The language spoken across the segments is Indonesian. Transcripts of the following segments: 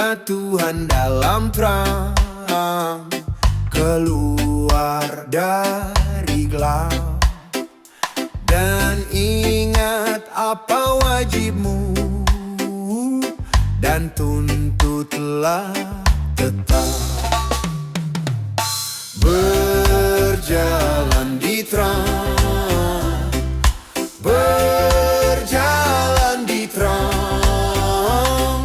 Iringlah Tuhan dalam terang, keluar dari gelap, dan ingat apa wajibmu, dan tuntutlah tetap berjalan di terang, berjalan di terang,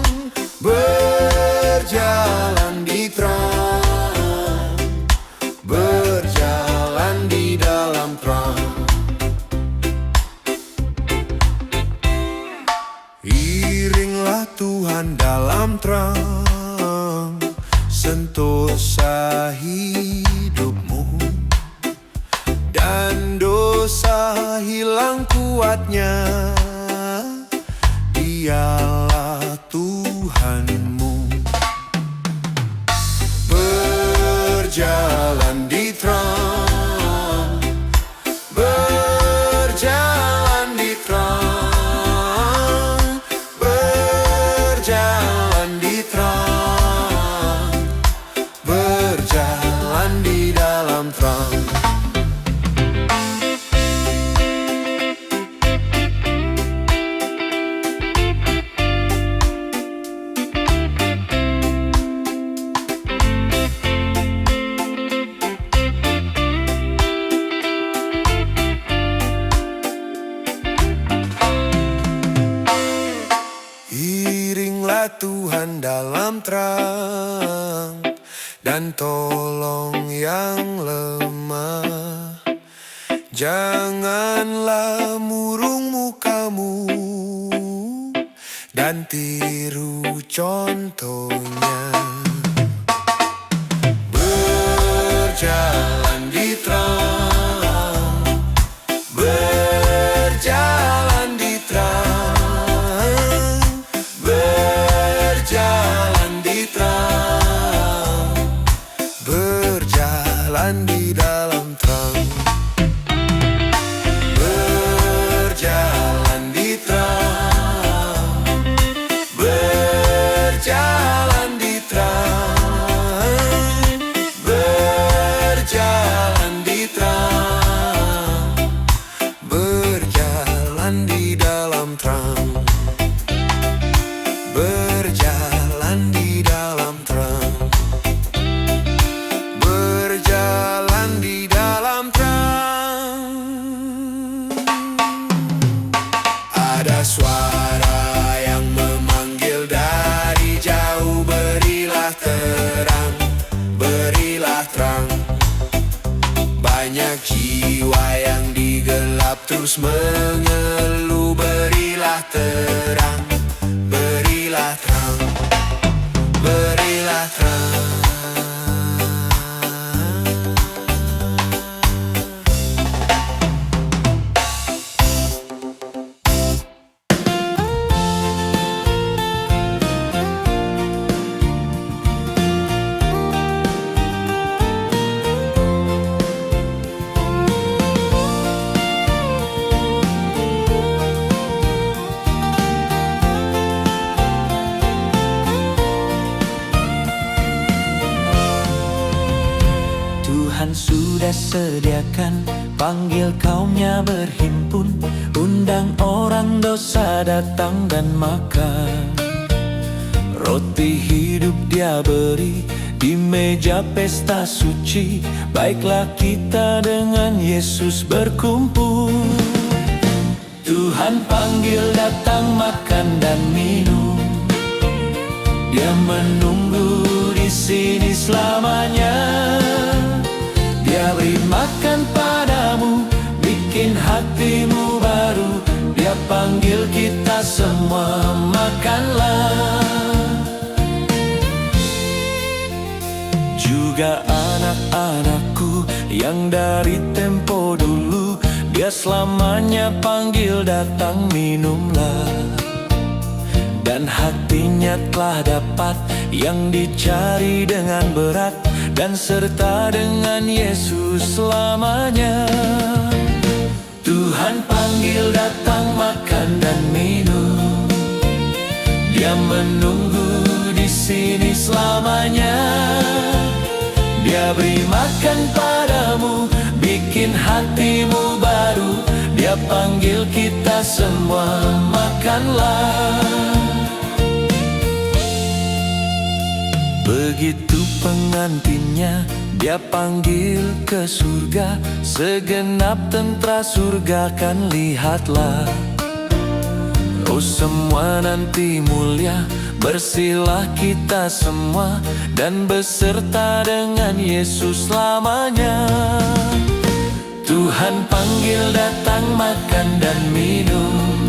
berjalan di terang, berjalan di dalam terang. Iringlah Tuhan dalam terang, sentosa hidupmu, dan dosa hilang kuatnya. Dialah Tuhanmu. Berjalan di terang, berjalan di terang, berjalan di terang, berjalan di dalam terang. Iringlah Tuhan dalam terang, dan tolong yang lemah. Janganlah murung mukamu, dan tiru contohnya. Berjalan di terang, berjalan di terang, berjalan di terang, berjalan di dalam terang. Berjalan di terang, berjalan di terang, berjalan di terang, berjalan di dalam terang, berjalan di dalam terang, berjalan di dalam terang. Ada suara yang memanggil dari jauh, berilah terang, berilah terang. Banyak jiwa yang digelap terus mengeluh, berilah terang, berilah terang, berilah terang. Tuhan sudah sediakan, panggil kaumnya berhimpun, undang orang dosa datang dan makan. Roti hidup Dia beri di meja pesta suci, baiklah kita dengan Yesus berkumpul. Tuhan panggil datang makan dan minum, Dia menunggu di sini selamanya. Dia beri makan padamu, bikin hatimu baru. Dia panggil kita semua, makanlah. Juga anak-anakku yang dari tempo dulu, Dia selamanya panggil datang minumlah. Dan hatinya telah dapat yang dicari dengan berat, dan serta dengan Yesus selamanya. Tuhan panggil datang makan dan minum, Dia menunggu di sini selamanya. Dia beri makan padamu, bikin hatimu baru. Dia panggil kita semua, makanlah. Begitu pengantinnya, dia panggil ke surga. Segenap tentara surga kan lihatlah. Oh semua nanti mulia, bersihlah kita semua, dan beserta dengan Yesus selamanya. Tuhan panggil datang makan dan minum.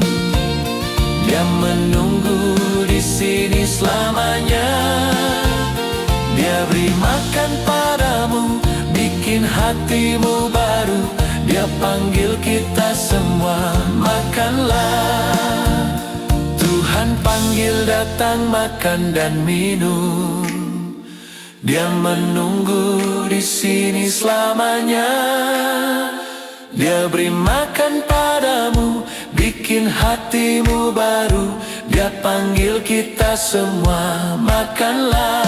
Dia menunggu di sini selamanya. Dia beri makan padamu, bikin hatimu baru. Dia panggil kita semua, makanlah. Tuhan panggil datang makan dan minum. Dia menunggu di sini selamanya. Dia beri makan padamu, bikin hatimu baru. Dia panggil kita semua, makanlah.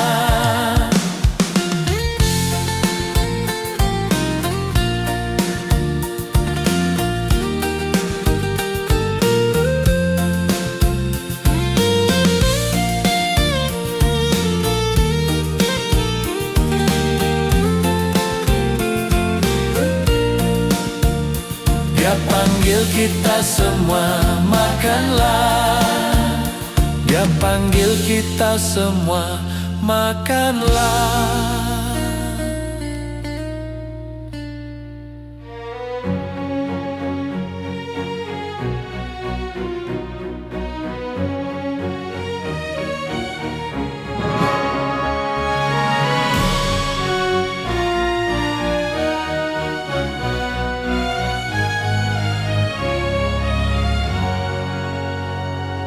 Dia panggil kita semua, makanlah. Dia panggil kita semua, makanlah.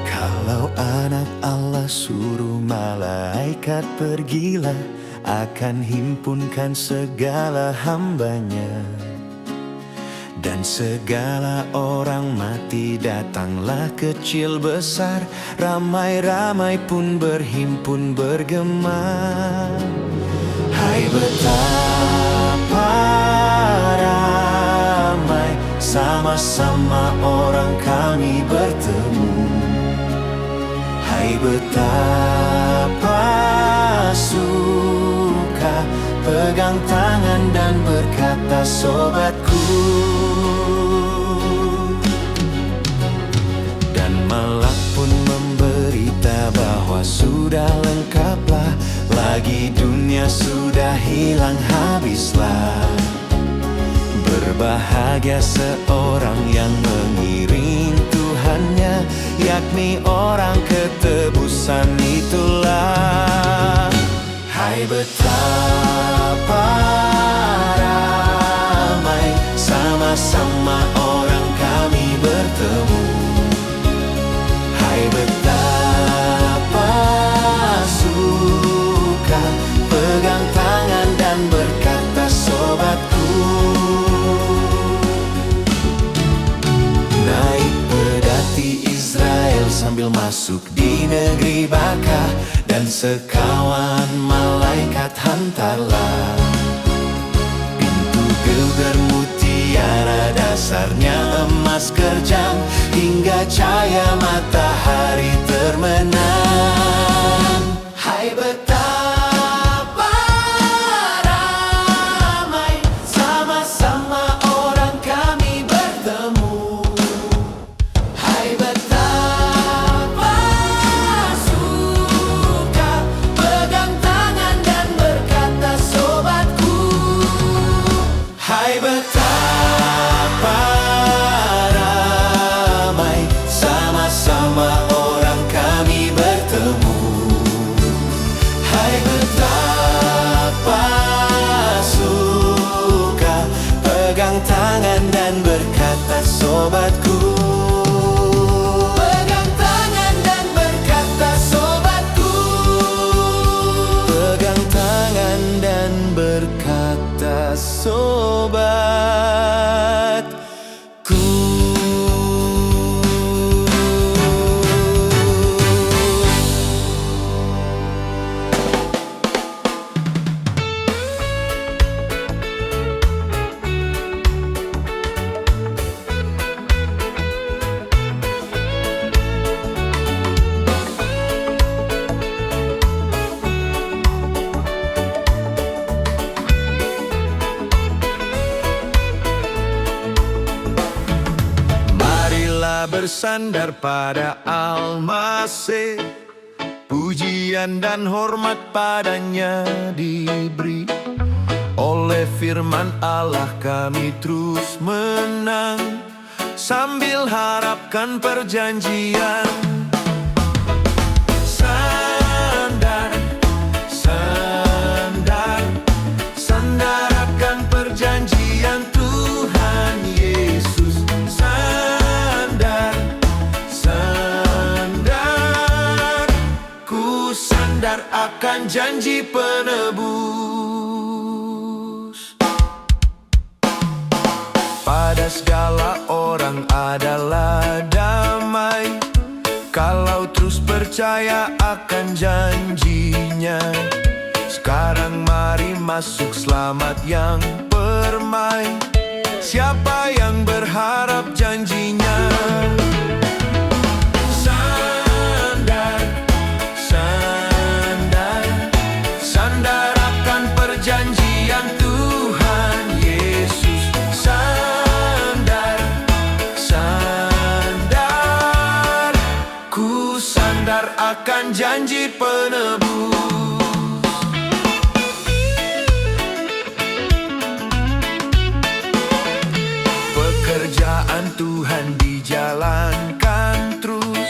Kalau anak Allah suruh malaikat pergilah, akan himpunkan segala hambanya. Dan segala orang mati datanglah, kecil besar, ramai-ramai pun berhimpun bergema. Hai betapa ramai, sama-sama orang kami bertemu. Hai betapa suka, pegang tangan dan berkata sobatku. Dan malak pun memberita bahwa sudah lengkaplah, lagi dunia sudah hilang habislah. Berbahagia seorang yang mengiring Tuhannya, yakni orang ketebusan itulah. Hai betapa ramai, sama-sama orang kami bertemu. Hai betapa suka, pegang tangan dan berkata sobatku. Naik pedati Israel sambil masuk di negeri Baka, dan sekawan malaikat hantarlah. Pintu gegar mutiara, dasarnya emas kerjang, hingga cahaya matahari termenang. Hai betapa ramai, sama-sama orang kami bertemu. Hai betapa suka, pegang tangan dan berkata sobatku. Hai betapa ramai, sama-sama orang kami bertemu. Hai betapa suka, pegang tangan dan berkata sobatku. Pegang tangan dan berkata sobatku. Pegang tangan dan berkata sobatku. kita bersandar pada Al-Masih. Pujian dan hormat padanya diberi. Oleh firman Allah kami terus menang, sambil harapkan perjanjian. Sandar, sandar, sandar akan perjanjian Tuhan Yesus. Sandar, sandar, ku sandar akan janji penebus. Pada segala orang adalah damai, kalau terus percaya akan janjinya. Sekarang mari masuk selamat yang permai, siapa yang berharap janjinya. Sandar, sandar, sandar akan perjanjian Tuhan Yesus. Sandar, sandar, ku sandar akan janji penebus. Pekerjaan Tuhan dijalankan terus,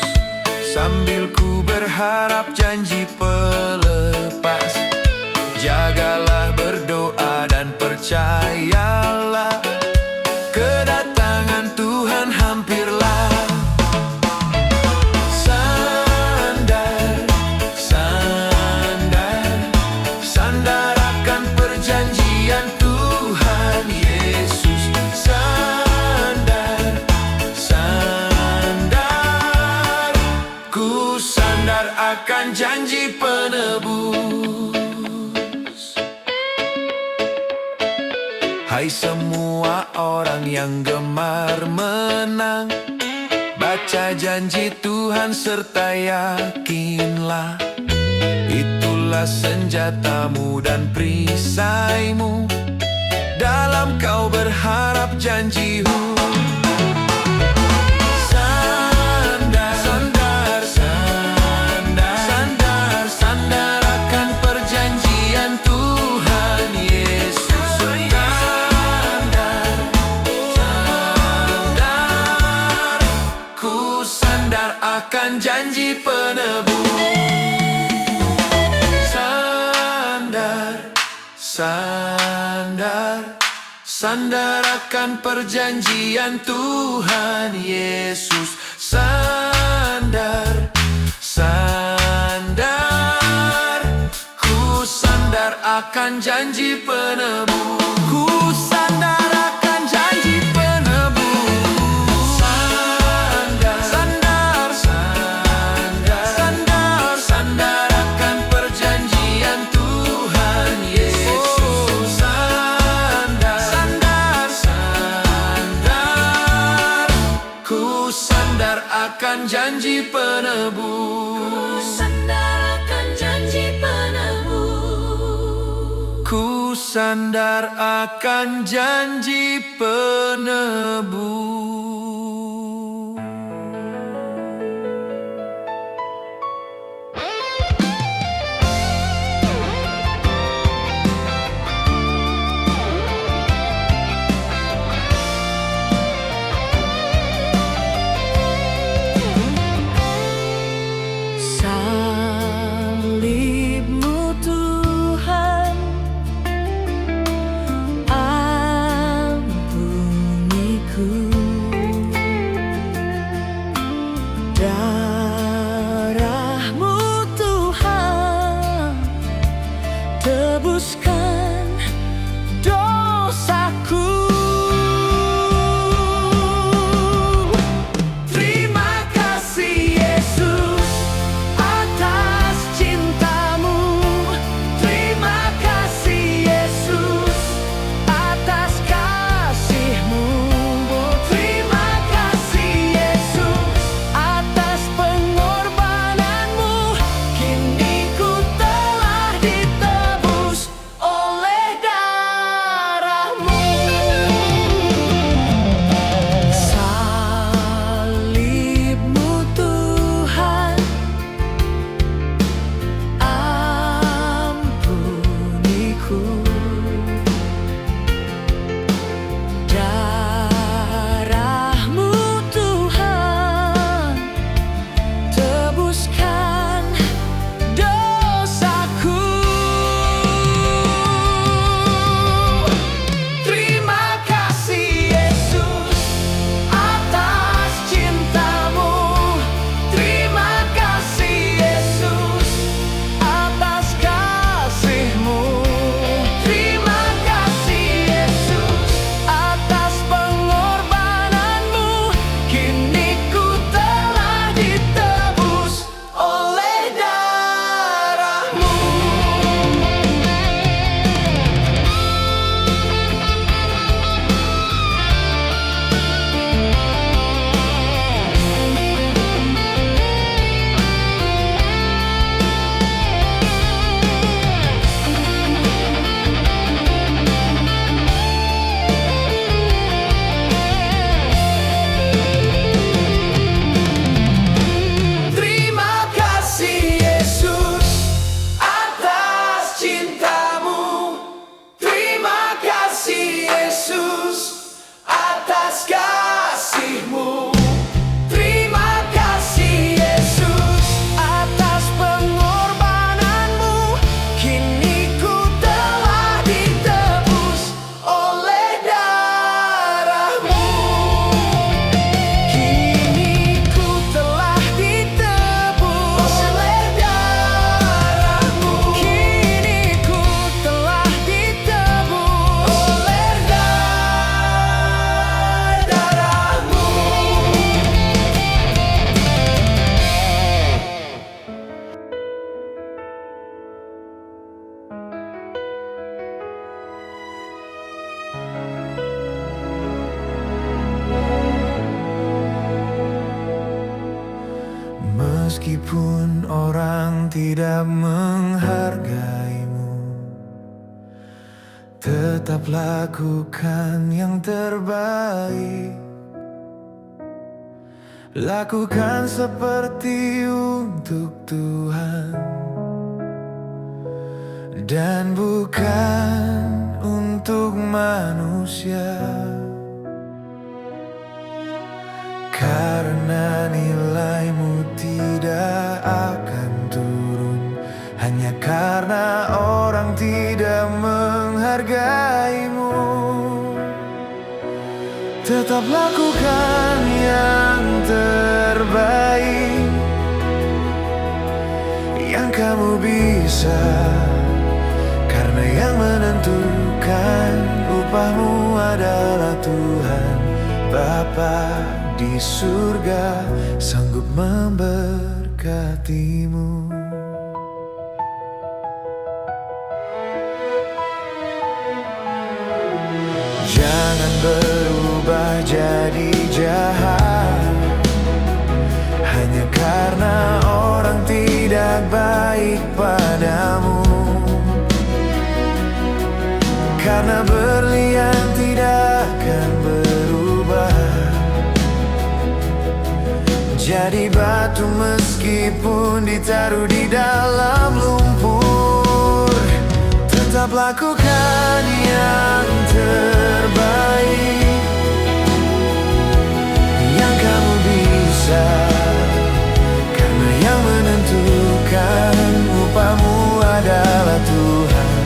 sambil ku berharap janji pelepas. Jagalah, berdoa dan percayalah, kedatangan Tuhan hampirlah. Sandar, sandar, sandar akan perjanjian Tuhan Yesus. Sandar, sandar, ku sandar akan janji penebus. Hai semua orang yang gemar menang, baca janji Tuhan serta yakinlah. Itulah senjatamu dan perisaimu, dalam kau berharap janjimu. Sandar, sandar, sandar, sandar, sandar akan perjanjian Tuhan Yesus. Sandar, sandar, ku sandar akan janji penebus. Sandar, sandar, sandar akan perjanjian Tuhan Yesus. Sandar, sandar, ku sandar akan janji penebus. Ku sandar akan janji penebus. Sandar, sandar, sandar, sandar, sandar akan perjanjian Tuhan Yesus. Sandar, sandar, sandar, ku sandar akan janji penebus. Sandar akan janji penebus. Ku sandar akan janji penebus. Salibmu Tuhan, ampuniku. Darahmu Tuhan, tebuskan dosaku. Terima kasih Yesus atas cintamu. Terima kasih Yesus atas kasih-Mu. Terima kasih Yesus atas Meskipun orang tidak menghargaimu, tetap lakukan yang terbaik. Lakukan seperti untuk Tuhan dan bukan untuk manusia, karena nilaimu tidak akan turun hanya karena orang tidak menghargaimu. Tetap lakukan yang terbaik yang kamu bisa, karena yang menentukan upahmu adalah Tuhan Bapa di surga, sanggup memberkatimu. Jangan berubah jadi jahat hanya karena orang tidak baik padamu, karena berlian tidak akan berubah jadi batu meskipun ditaruh di dalam lumpur. Tetap lakukan yang terbaik yang kamu bisa, karena yang menentukan upahmu adalah Tuhan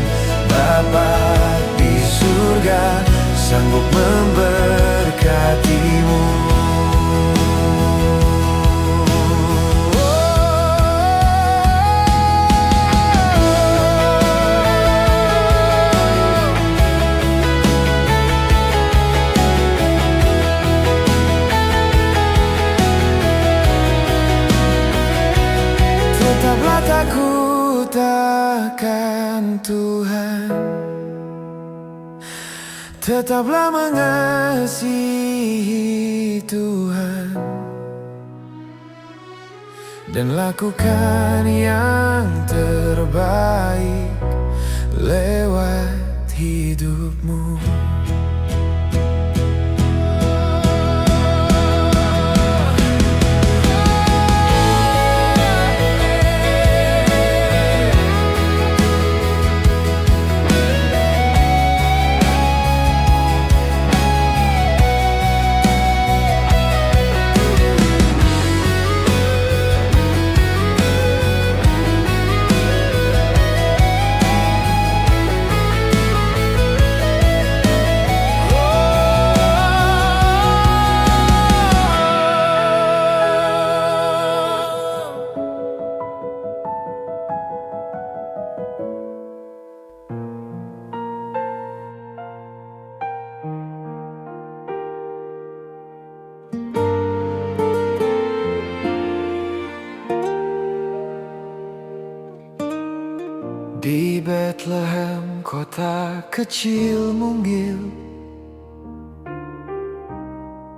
Bapa di surga, sanggup memberkatimu. Tetaplah takut akan Tuhan, tetaplah mengasihi Tuhan, dan lakukan yang terbaik lewat hidupmu. Di Bethlehem, kota kecil mungil,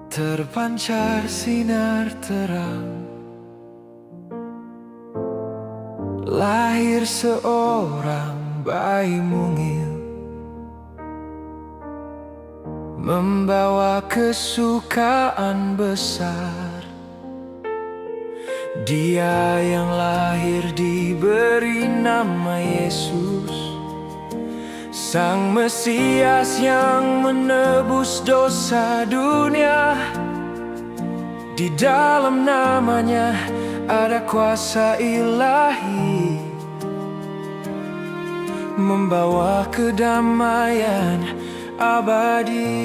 terpancar sinar terang. Lahir seorang bayi mungil, membawa kesukaan besar. Dia yang lahir diberi nama Yesus, Sang Mesias yang menebus dosa dunia. Di dalam namanya ada kuasa ilahi, membawa kedamaian abadi.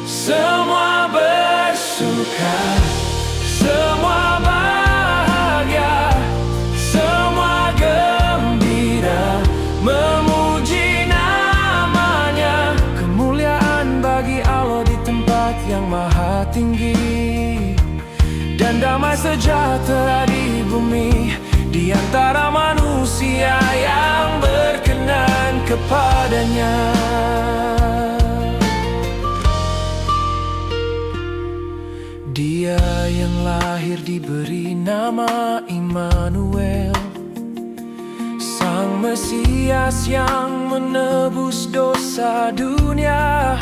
Semua bersuka, semua bahagia, semua gembira, memuji namanya. Kemuliaan bagi Allah di tempat yang maha tinggi, dan damai sejahtera di bumi di antara manusia yang berkenan kepadanya. Dia yang lahir diberi nama Immanuel, Sang Mesias yang menebus dosa dunia.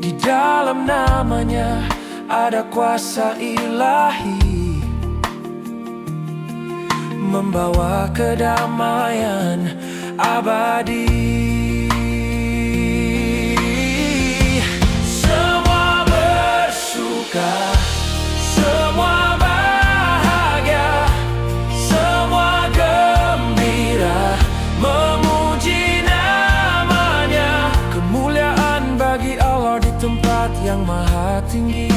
Di dalam namanya ada kuasa ilahi, membawa kedamaian abadi. Semua bersuka, semua bahagia, semua gembira, memuji namanya. Kemuliaan bagi Allah di tempat yang maha tinggi,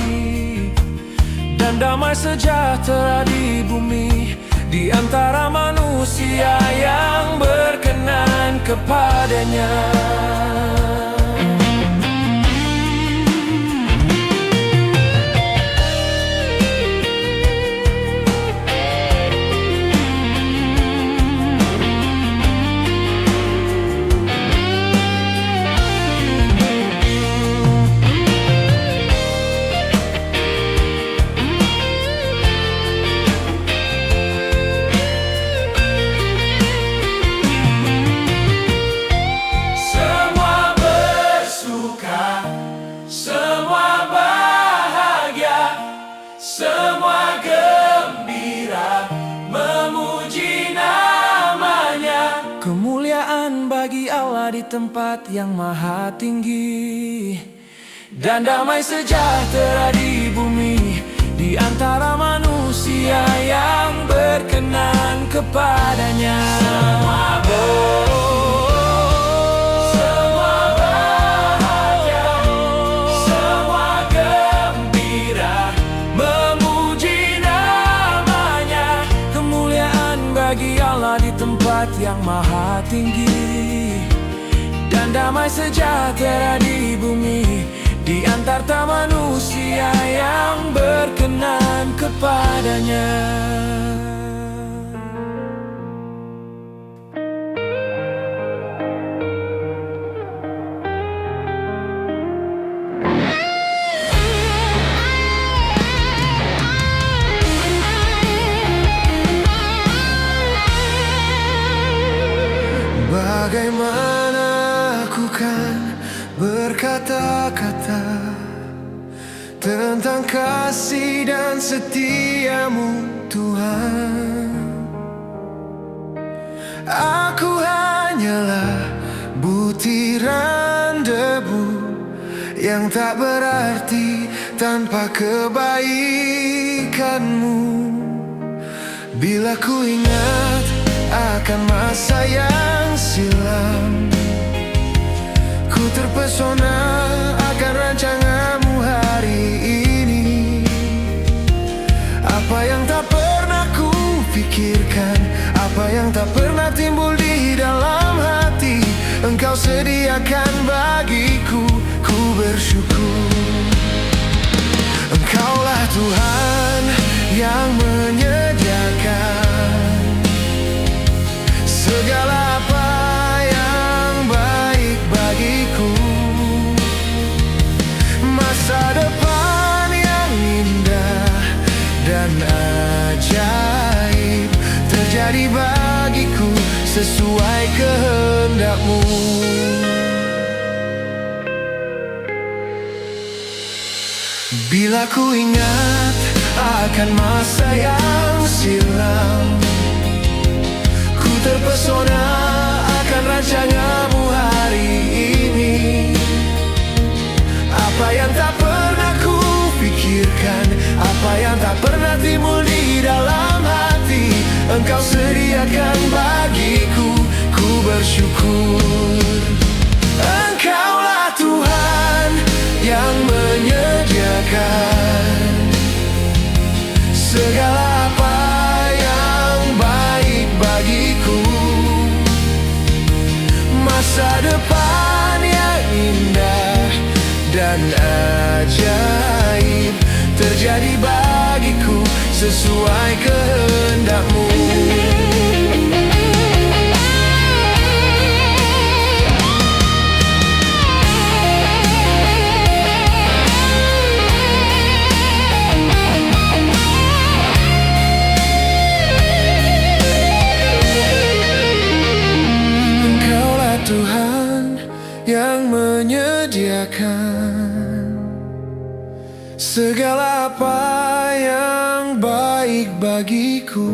dan damai sejahtera di bumi di antara manusia yang berkenan kepadanya. Semua gembira, memuji namanya. Kemuliaan bagi Allah di tempat yang maha tinggi, dan damai sejahtera di bumi di antara manusia yang berkenan kepadanya. Di tempat yang maha tinggi, dan damai sejahtera di bumi di antara manusia yang berkenan kepadanya. Bagaimana aku kan berkata-kata tentang kasih dan setiamu, Tuhan. Aku hanyalah butiran debu yang tak berarti tanpa kebaikanmu. Bila ku ingat akan masa yang silam, ku terpesona akan rancanganmu hari ini. Apa yang tak pernah ku pikirkan, apa yang tak pernah timbul di dalam hati, Engkau sediakan bagiku, ku bersyukur. Engkaulah Tuhan yang menyediakan segala apa yang baik bagiku. Masa depan yang indah dan ajaib terjadi bagiku sesuai kehendak-Mu. Bila ku ingat akan masa yang silam, terpesona akan rancanganmu hari ini. Apa yang tak pernah ku pikirkan, apa yang tak pernah timbul di dalam hati, Engkau sediakan bagiku, ku bersyukur. Engkaulah Tuhan yang menyediakan segala apa bagiku. Masa depan yang indah dan ajaib terjadi bagiku sesuai kehendak-Mu. segala apa yang baik bagiku.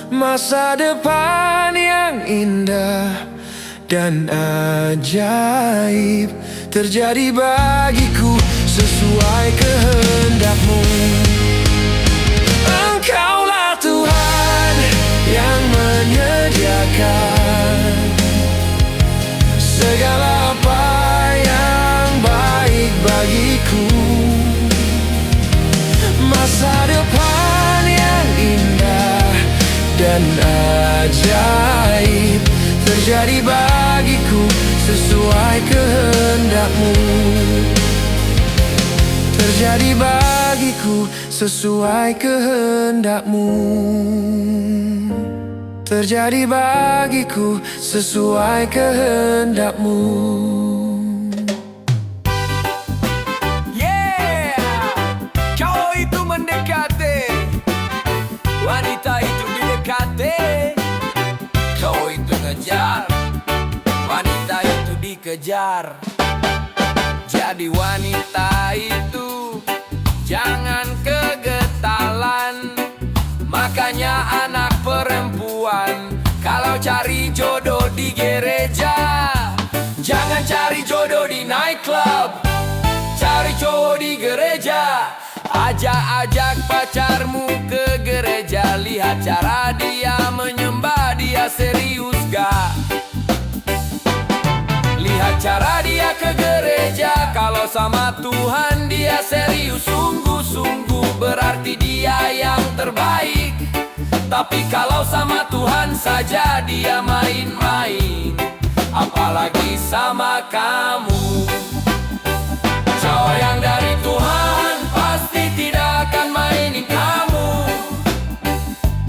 Masa depan yang indah dan ajaib terjadi bagiku sesuai kehendak-Mu. Engkaulah Tuhan yang menyediakan segala apa yang baik bagiku. Masa depan yang indah dan ajaib terjadi bagiku sesuai kehendak-Mu. Terjadi bagiku sesuai kehendak-Mu. Terjadi bagiku sesuai kehendak-Mu. Yeah, cowok itu mendekati, wanita itu didekati. Cowok itu ngejar, wanita itu dikejar. Jadi wanita itu jangan kegetalan. Makanya anak perempuan kalau cari jodoh di gereja, jangan cari jodoh di nightclub, cari cowok di gereja. Ajak-ajak pacarmu ke gereja, lihat cara dia menyembah, dia serius gak? Lihat cara dia ke gereja, kalau sama Tuhan dia serius sungguh-sungguh, berarti dia yang terbaik. Tapi kalau sama Tuhan saja dia main-main, apalagi sama kamu. Cowok yang dari Tuhan pasti tidak akan mainin kamu.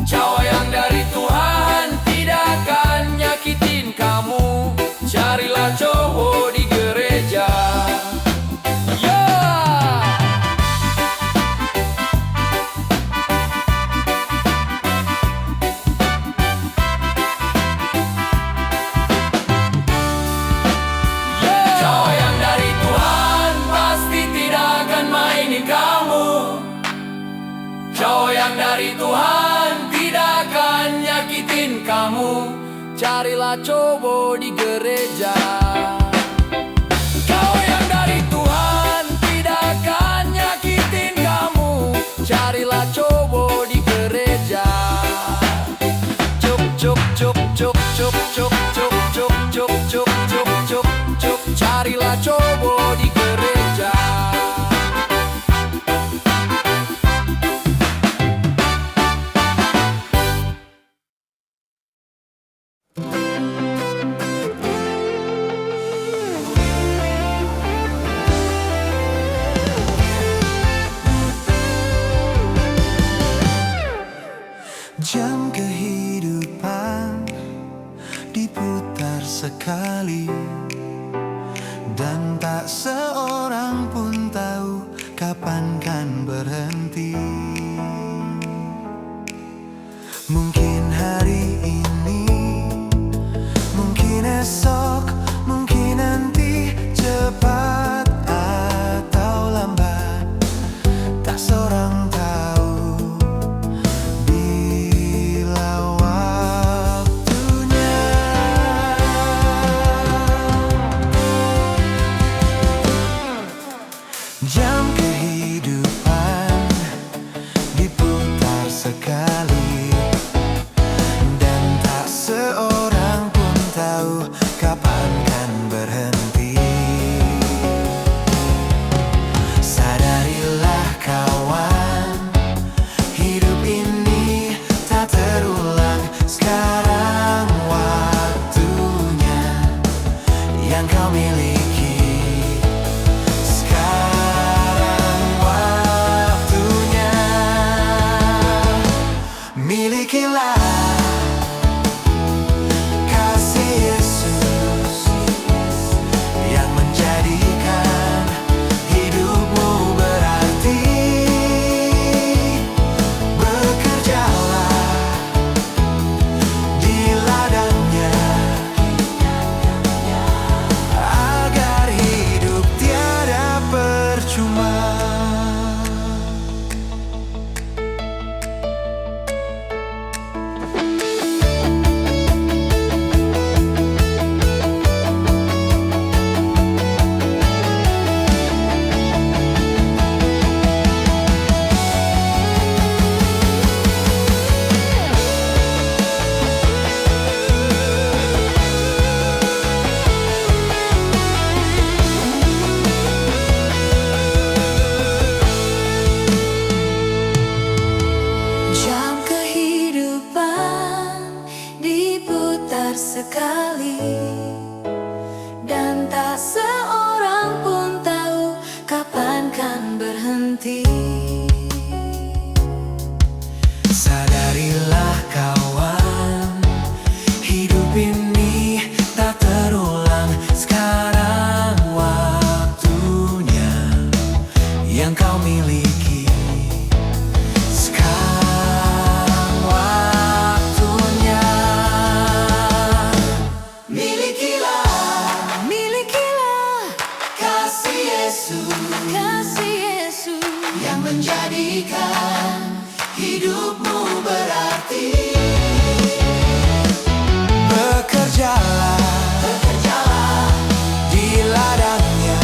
Cowok yang dari Tuhan tidak akan nyakitin kamu. Carilah cowok di gereja. Cowok yang dari Tuhan pasti tidak akan mainin kamu. Cowok yang dari Tuhan tidak akan nyakitin kamu. Carilah cowok di gereja. Cowok yang dari Tuhan tidak akan nyakitin kamu. Carilah cowok di gereja. Cuk cuk cuk cuk cuk cuk cuk cuk cuk cuk cuk cuk cuk. Carilah cowok di gereja. Jam kehidupan diputar sekali, dan tak seorang pun tahu kapan kan berhenti. Mungkin hari ini, mungkin esok, mungkin nanti, cepat atau lambat, tak seorang tahu bila waktunya. Jam kehidupan diputar sekali, dan tak seorang pun tahu kapan kan berhenti. Sadarilah kawan, hidup ini tak terulang. Sekarang waktunya yang kau miliki. Sekarang percuma. Jam kehidupan diputar sekali, dan tak seorang pun tahu kapan kan berhenti. Sadarilah kawan, hidup ini tak terulang. Sekarang waktunya yang kau miliki. Sekarang waktunya. Milikilah, Milikilah kasih Yesus kasih Yesus yang menjadikan hidupmu berarti. Bekerjalah, di ladangnya,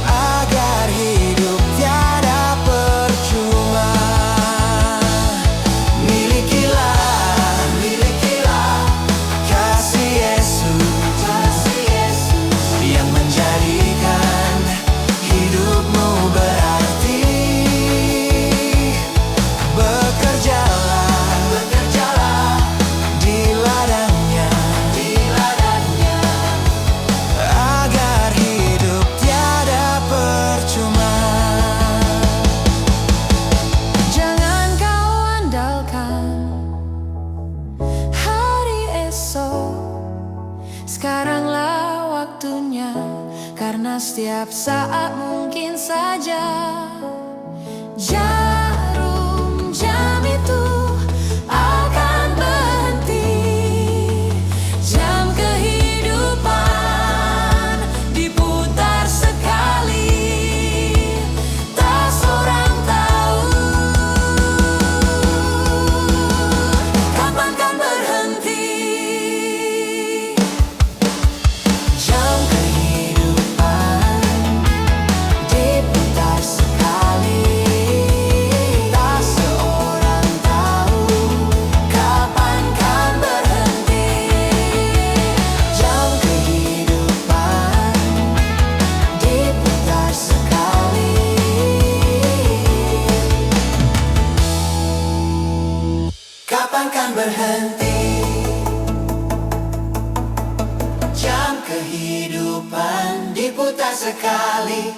agar hidup tiada percuma. Milikilah, kasih Yesus yang menjadikan hidupmu berarti. Bekerjalah, di ladangnya, agar hidup tiada percuma. Jangan kau andalkan hari esok, sekaranglah waktunya, karena setiap saat mungkin saja jarum jam itu akan berhenti. Jam kehidupan diputar sekali, tak seorang tahu kapan kan berhenti. Jam kehidupan diputar sekali, tak seorang tahu kapan kan berhenti. Jam kehidupan diputar sekali, kapan kan berhenti. Jam kehidupan diputar sekali,